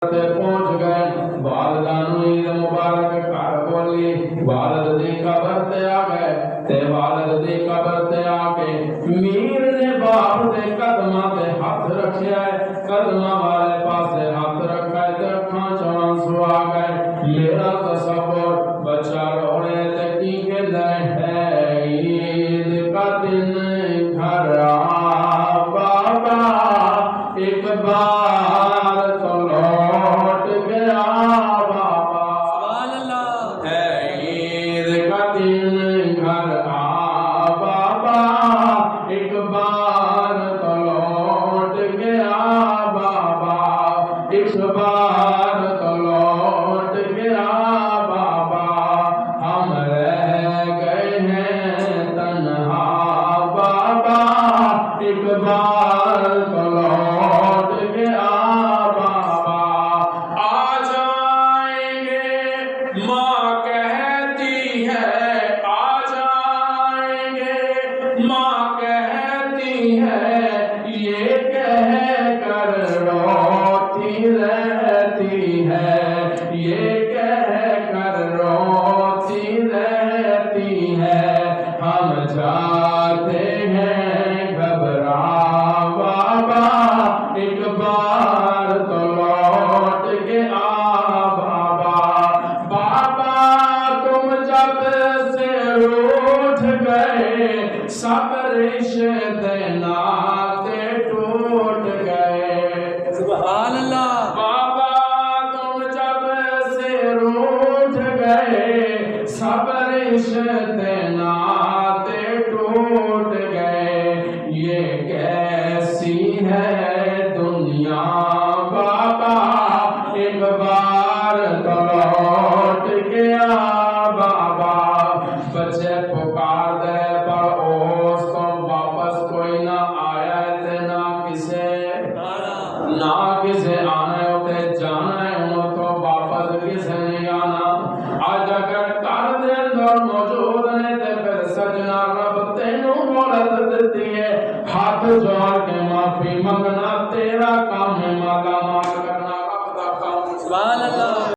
تے پہنچ گئے والدہ نوں عید مبارک کر بولی والد دی قبر تے آ گئے تے والد دی قبر تے آ کے میر نے باپ دے قدماں تے ہاتھ رکھیا ہے قدماں والے پاسے ہاتھ رکھا ہے تے اکھاں چوں آنسو آ گئے میرا تصور بچہ رونے تے کی کہندا ہے عید کا دن گھر آ بابا ایک بار تو لوٹ گیا بابا سبحان اللہ ہے عید کا دن گھر آ بابا ایک بار تو لوٹ گیا بابا ایک بار تو لوٹ گیا بابا ہم رہ گئے ہیں تنہا بابا ایک بار تو لوٹ گیا بابا آ جائیں گے ماں کہتی ہے آ جائیں گے ماں کہتی ہے یہ کہہ کر روتی رہتی ہے یہ کہہ کر روتی رہتی ہے ہم جاتے ہیں گھبرا بابا ایک بار تو لوٹ کے آ بابا بابا تم جب سے روٹھ گئے سب رشتے ناتے ٹوٹ گئے سبحان اللہ بابا تم جب سے روٹھ گئے سب رشتے ناتے ٹوٹ گئے یہ کیسی ہے دنیا بابا ایک بار تو لوٹ گیا بابا بچے پکار دے پر اس کو واپس کوئی نہ آیا تے نہ کسے آنا ہوتے جانا ہے انہوں تو واپس کسے نہیں آنا آج اگر کر دے اندر موجود نے تے پھر سجنا رب تینوں مولت دیتی ہے ہاتھ جو